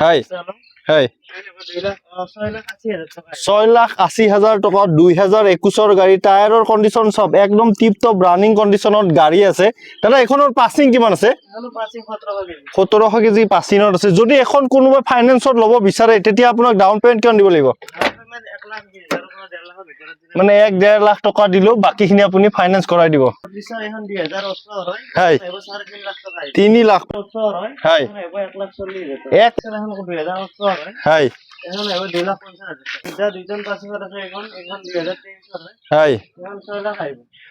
হয় হয় 6,80,000 টকা 2021 গাড়ী টায়াৰৰ কণ্ডিশ্যন সব একদম টিপ টপ ৰানিং কণ্ডিশ্যনত গাড়ী আছে দাদা এখনৰ পাছিং কিমান আছে 1700 কেজি পাছিঙত আছে যদি এখন কোনোবা ফাইনেন্সত ল'ব বিচাৰে তেতিয়া আপোনাক ডাউন পেমেন্ট কিমান দিব লাগিব মানে 1.5 লাখ টকা দিলো বাকিখিনি আপুনি ফাইনেন্স কৰাই দিব হয় 3 লাখ হয় 1 হয় এখন এবাৰ 2 লাখ 50 হাজাৰ দুইজন পাছিঙত আছে এখন 2023 হয়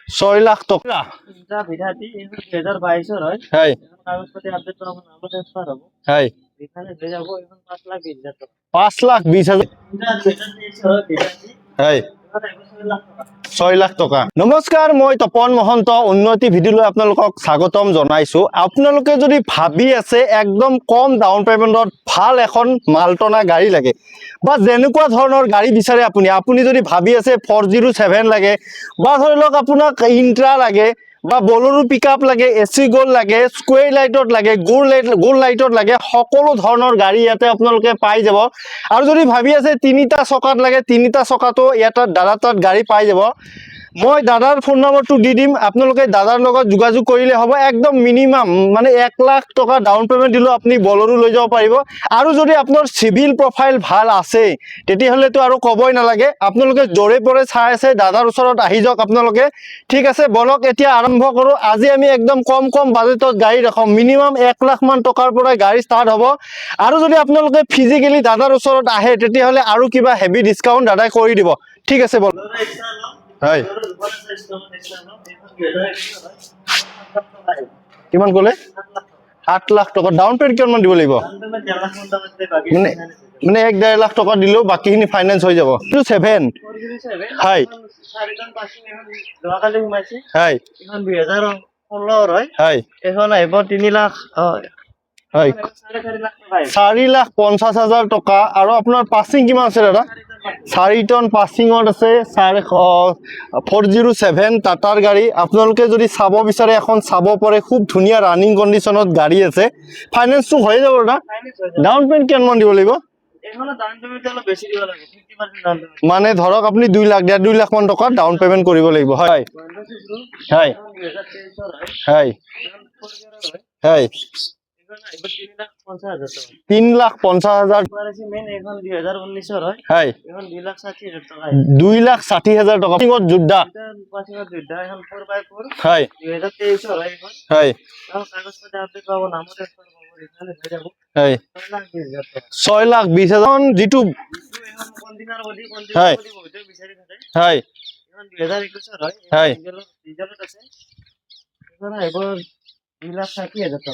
6 লাখ টকা এটা বিধাতি 2022 হয় হয় কাগজ পাতি আপডেট কৰা নাম ট্ৰান্সফাৰ হ'ব হয় এখানে লৈ যাব এখন 5 লাখ 20 হাজাৰ 5 লাখ 20 হাজাৰ 2023 হয় বিধাতি হয় 6 লাখ টকা নমস্কাৰ মই তপন মহন্ত উন্নতি ভিডিঅলৈ আপোনালোকক স্বাগতম জনাইছো আপোনালোকে যদি ভাবি আছে একদম কম ডাউন পেমেন্টত ভাল এখন মালটনা গাড়ী লাগে বা যেনেকুৱা ধৰণৰ গাড়ী বিচাৰে আপুনি যদি ভাবি আছে 407 লাগে বা ধৰি লওক আপোনাক ইন্ট্ৰা লাগে বা বলেৰো পিকআপ লাগে এসি গোল লাগে স্কয়াৰ লাইটত লাগে গোল লাইটত লাগে সকলো ধৰণৰ গাড়ী ইয়াতে আপোনালোকে পাই যাব আৰু যদি ভাবি আছে তিনিটা চকাত লাগে তিনিটা চকাটো ইয়াত দাদাৰ তাত গাড়ী পাই যাব মই দাদাৰ ফোন নম্বৰটো দি দিম আপোনালোকে দাদাৰ লগত যোগাযোগ কৰিলে হ'ব একদম মিনিমাম মানে 1 লাখ টকা ডাউন পেমেন্ট দিলে আপুনি বলেৰো লৈ যাব পাৰিব আৰু যদি আপোনাৰ সিভিল প্ৰফাইল ভাল আছে তেতিয়াহলে তো আৰু কবই নালাগে আপোনালোকে জৰে পৰে চাই আছে দাদাৰ ওচৰত আহি যাওক আপোনালোকে ঠিক আছে বলক এতিয়া আৰম্ভ কৰো আজি আমি একদম কম বাজেটত গাড়ী ৰাখম মিনিমাম 1 লাখ মান টকাৰ পৰা গাড়ী ষ্টাৰ্ট হ'ব আৰু যদি আপোনালোকে ফিজিক্যালি দাদাৰ ওচৰত আহে তেতিয়াহলে আৰু কিবা হেভি ডিসকাউন্ট দাদাই কৰি দিব ঠিক আছে বল হয় কিমান কলে 8 লাখ টকা ডাউন পেমেন্ট কিমান দিব লাগিব মানে 1.5 লাখ টকা দিলেও বাকিখিনি ফাইনান্স হৈ যাব 7 হয় চাৰিজন পাছিং এখন যোৱাকালি সোমাইছে হয় এখন 2016 হয় হয় এখন আহিব 3 লাখ হয় 4 লাখ 50 হাজাৰ টকা আৰু আপোনাৰ পাছিং কিমান আছে দাদা 4 টন পাছিঙত আছে 407 টাটাৰ গাড়ী আপোনালোকে যদি চাব বিচাৰে এখন চাব পাৰে খুব ধুনীয়া ৰানিং কণ্ডিশ্যনত গাড়ী আছে ফাইনান্সটো হৈ যাব দাদা ডাউন পেমেন্ট কিমান দিব লাগিব এখনো ডাউন পেমেন্ট অলপ বেছি দিব লাগে 50% ডাউন পেমেন্ট মানে ধৰক আপুনি 2 লাখ 2 লাখ মান টকা ডাউন পেমেন্ট কৰিব লাগিব হয় হয় হয় হয় 3 লাখ 50 হাজাৰ মেন এখন 2019 হয় হয় এখন 2 লাখ 60 হাজাৰ টকা 2 লাখ 60 হাজাৰ টকা পাছিঙত যোদ্ধা এখন 4x4 হয় 2023 হয় এখন হয় কাগজ পাতি আপডেট পাব নাম ট্ৰান্সফাৰ পাব এখানে হৈ যাব হয় 6 লাখ 20 হাজাৰ যেটো এখন কন্টেইনাৰ বডি বহুতে বিচাৰি থাকে হয় এখন 2021 হয় হয় ডিজেলত আছে এখন এবাৰ 2 লাখ 60 হাজাৰ টকা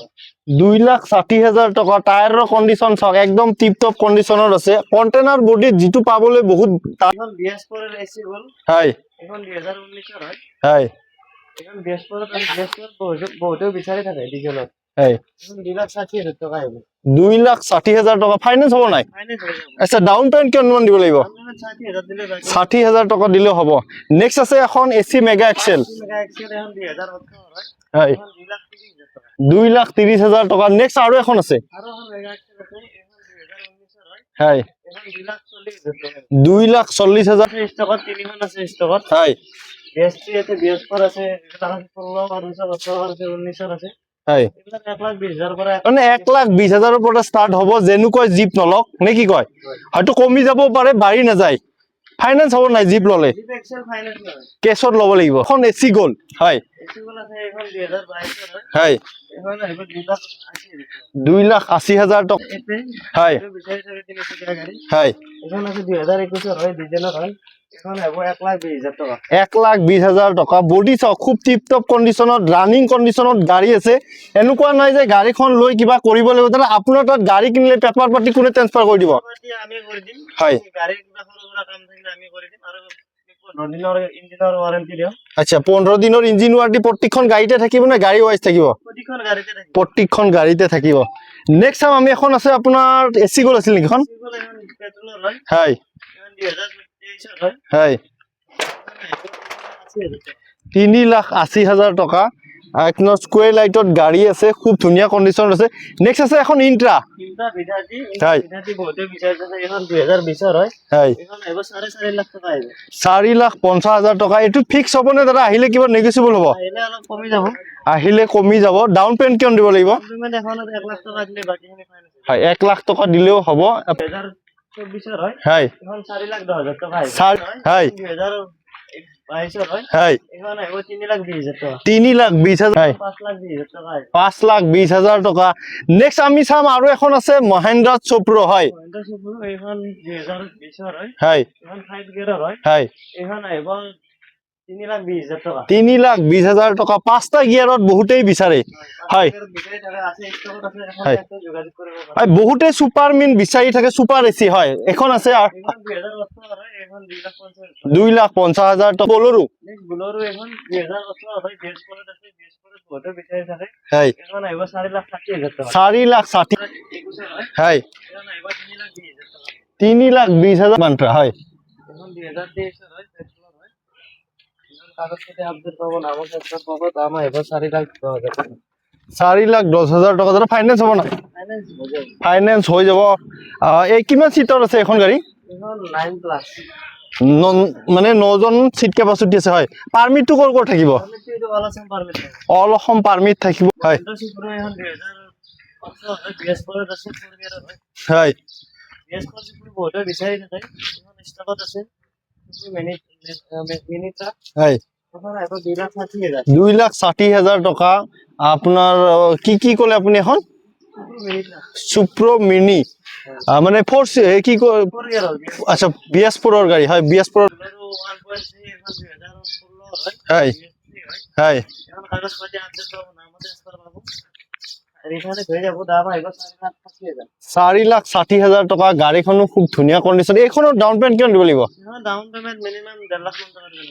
2 লাখ 60 হাজাৰ টকা টায়াৰৰ কণ্ডিশ্যন চাওক একদম টিপ টপ কণ্ডিশ্যনত আছে কন্টেইনাৰ বডি যেটো পাবলৈ বহুত এখন BS4 এর এসি গোল হয় এখন 2019 হয় হয় এখন BS4 বহুতে বিচাৰি থাকে ডিজেলত হয় এখন 2 লাখ 60 হাজাৰ টকা আহিব 2 লাখ 60 হাজাৰ টকা ফাইনান্স হ'ব নাই আচ্ছা ডাউন পেমেন্ট কিমান দিব লাগিব 60 হাজাৰ টকা দিলে হ'ব নেক্সট আছে এখন এসি মেগা এক্সেল এখন 2018 হয় 2 লাখ 30 হাজাৰ টকা নেক্সট আৰু এখন আছে আৰু এখন মেগা এক্সেল আছে এখন 2019 হয় এখন 2 লাখ 40 হাজাৰ ষ্টকত তিনিখন আছে ষ্টকত হয় BS3 আছে BS4 আছে এটা 16 আৰু 17 আছে 19 আছে হয় এইবিলাক 1 লাখ 20 হাজাৰ পৰা মানে 1 লাখ 20 হাজাৰৰ পৰা ষ্টাৰ্ট হ'ব যেনুকৈ জিপ নলক নে কি কয় হয়তো কমি যাব পাৰে বাঢ়ি না যায় ফাইনান্স হ'ব নাই জিপ ললে জিপ এক্সেল ফাইনান্স লয় কেছত ল'ব লাগিব এখন এসি গোল হয় এসি গোল আছে এখন 2022 হয় এখন আহিব 2 লাখ 80 হাজাৰ টকা হয় বিচাৰি থাকে তিনিটা গাড়ী হয় এখন আছে 2021 হয় ডিজেলৰ হয় এখন আহিব 1 লাখ 20 হাজাৰ টকা 1 লাখ 20 হাজাৰ টকা বডি চাওক খুব টিপ টপ কণ্ডিশ্যনত ৰানিং কণ্ডিশ্যনত গাড়ী আছে এনেকুৱা নাই যে গাড়ীখন লৈ কিবা কৰিব লাগিব তাতে আপোনাৰ তাত গাড়ী কিনিলে পেপাৰ পাতি কোনে ট্ৰান্সফাৰ কৰি দিব আমি কৰি দিম হয় গাড়ী কিবা সৰু কাম থাকিলে আমি কৰি দিম আৰু 15 দিনৰ ইঞ্জিনৰ ওয়াৰেন্টি দিও আচ্ছা 15 দিনৰ ইঞ্জিন ওয়াৰেন্টি প্ৰত্যেকখন গাড়ীতে থাকিব না গাড়ী ওয়াইজ থাকিব প্ৰত্যেকখন গাড়ীতে থাকিব নেক্সট টাইম আমি এখন আছে আপোনাৰ এসি গোল আছিল নেকি এখন পেট্ৰলৰ হয় 2023 হয় 3 লাখ 80 হাজাৰ টকা একনৰ স্কুৱেৰ লাইটত গাড়ী আছে, খুব ধুনীয়া কণ্ডিশ্যন আছে। নেক্সট আছে এখন ইন্ট্ৰা বিধাতি বহুতে বিচাৰিছে, এখন 2020 হয়। এখন আহিব 4.5 লাখ টকা আহিব। 4,50,000 টকা। এইটো ফিক্স হ'ব নে দাদা? আহিলে কিবা নেগোচিয়েবল হ'ব? আহিলে অলপ কমি যাব। আহিলে কমি যাব। ডাউন পেমেণ্ট কিমান দিব লাগিব? পেমেণ্ট এখন 1 লাখ টকা দিলে বাকিখিনি ফাইনেন্স হয়, 1 লাখ টকা দিলেও হ'ব। 2024 হয়। হয়, এখন 4,10,000 টকা আহিব। হয়, 2022 হয়। হয়, এখন আহিব 3,20,000 টকা। 3,20,000, হয়, 5,20,000 টকা আহিব। 5,20,000 টকা। নেক্সট আমি চাম আৰু এখন আছে মহেন্দ্ৰ চোপ্ৰ। হয়, মহেন্দ্ৰ চোপ্ৰ এখন 2020 হয়। হয়, এখন 5 গিয়াৰৰ হয়। হয়, এখন আহিব 3,20,000 টকা। 3,20,000 টকা। 5টা গিয়াৰত বহুতেই বিচাৰে। হয়, হয়, হয়, বহুতে ছুপাৰ মিন বিচাৰি থাকে, ছুপাৰ এচি। হয়, এখন আছে 2,50,000 টকা। বলৰো বুলৰো এখন 2018 হয়। বেছ পৰত আছে, বেছ পৰত বহুতে বিচাৰি থাকে। হয়, এখন আহিব 4,60,000 টকা। 4,60,000, হয়, এখন আহিব 3,20,000 টকা। 3,20,000 মান্ত্ৰা। হয়, এখন 2023 হয়। পেট্ৰল হয়। এখন কাগজ পাতি আপডেট পাব, নামৰ ক্ষেত্ৰত পাব। দাম আহিব 4,10,000 টকা। 4,10,000 টকা। দাদা ফাইনেন্স হ'ব না? ফাইনেন্স হৈ যাব। ফাইনেন্স হৈ যাব। এই কিমান চিটৰ আছে এখন গাড়ী? এখন 9 প্লাস মানে 9জন চিট কেপাচিটি আছে। হয়, পাৰ্মিটটো ক'ৰ ক'ৰ থাকিব? অল অসম পাৰ্মিট থাকিব। হয়, হয়, হয়, 2,60,000 টকা। আপোনাৰ কি কি ক'লে আপুনি? এখন চুপ্ৰ মিনি, মানে কি কয়? আচ্ছা, BS4ৰ গাড়ী। হয়, BS4। হয়, হয়, 4,60,000 টকা। গাড়ীখনো খুব ধুনীয়া কণ্ডিশ্যন। এইখনৰ ডাউন পেমেণ্ট কিমান দিব লাগিব?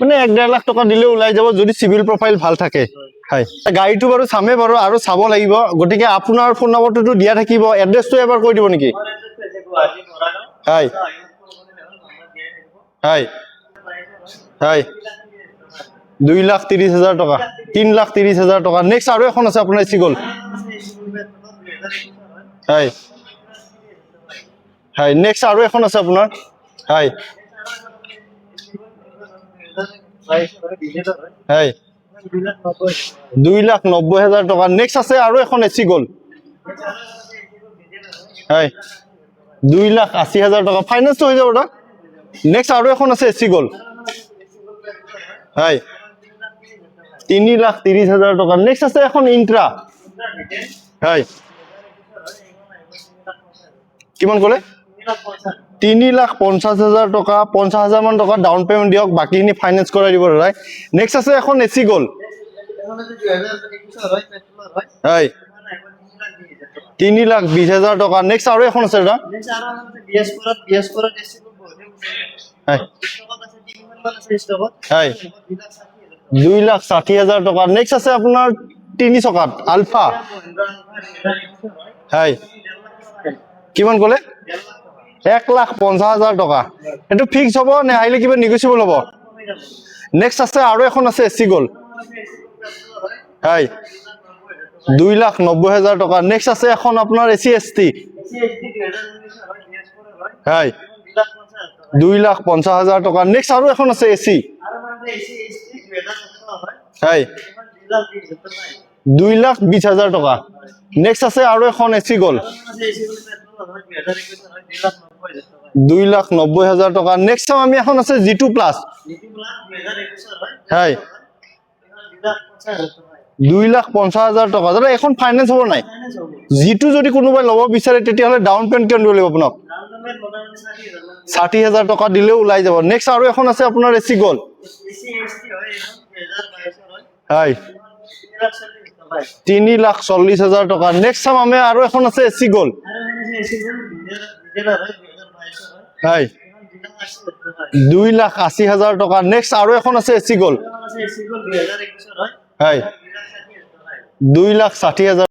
মানে 1-1.5 লাখ টকা দিলেও ওলাই যাব, যদি চিভিল প্ৰফাইল ভাল থাকে। হয়, গাড়ীটো বাৰু চামে বাৰু, আৰু চাব লাগিব। গতিকে আপোনাৰ ফোন নম্বৰটোতো দিয়া থাকিব, এড্ৰেছটো এবাৰ কৈ দিব নেকি? হয়, হয়, হয়, 2,30,000 টকা। 3,30,000 টকা। নেক্সট আৰু এখন আছে আপোনাৰ এচি গ'ল্ড। হয়, হয়, নেক্সট আৰু এখন আছে আপোনাৰ। হয়, হয়, 2,90,000 টকা। নেক্সট আছে আৰু এখন এচি গ'ল্ড। হয়, 2,80,000 টকা। ফাইনেন্সটো হৈ যাব না? নেক্সট আৰু এখন আছে এচি গ'ল্ড। হয়, 3,30,000 টকা। নেক্সট আছে এখন ইন্ট্ৰা। হয়, কিমান ক'লে? 3,50,000 টকা। 50,000 মান টকা ডাউন পেমেণ্ট দিয়ক, বাকীখিনি ফাইনেন্স কৰাই দিব দাদাই। নেক্সট আছে এখন এচি গ'ল্ড। হয়, 3,20,000 টকা। নেক্সট আৰু এখন আছে দাদা। হয়, 2,60,000 টকা। নেক্সট আছে আপোনাৰ 3 চকাত আলফা। হয়, কিমান ক'লে? 1,50,000 টকা। এইটো ফিক্স হ'ব নে আহিলে কিবা নেগোচিয়েবল হ'ব? নেক্সট আছে আৰু এখন আছে এচি গ'ল্ড। হয়, 2,90,000 টকা। নেক্সট আছে এখন আপোনাৰ এচি ST। হয়, 2,50,000 টকা। নেক্সট আৰু এখন আছে এচি। হয়, 2,20,000 টকা। নেক্সট আছে আৰু এখন এচি গ'ল্ড। 2,90,000 টকা। নেক্সট আমি এখন আছে G2 প্লাছ। হয়, 2,50,000 টকা। দাদা এখন ফাইনেন্স হ'ব নাই? G2 যদি কোনোবাই ল'ব বিচাৰে তেতিয়াহ'লে ডাউন পেমেণ্ট কিমান দিব লাগিব আপোনাক? 60,000 টকা দিলেও ওলাই যাব। নেক্সট আৰু এখন আছে আপোনাৰ এচি গ'ল্ড। হয়, 3,40,000 টকা। নেক্সট চাম আমি আৰু এখন আছে এচি গ'ল্ড। হয়, 2,80,000 টকা। নেক্সট আৰু এখন আছে এচি গ'ল্ড। হয়, 2,60,000।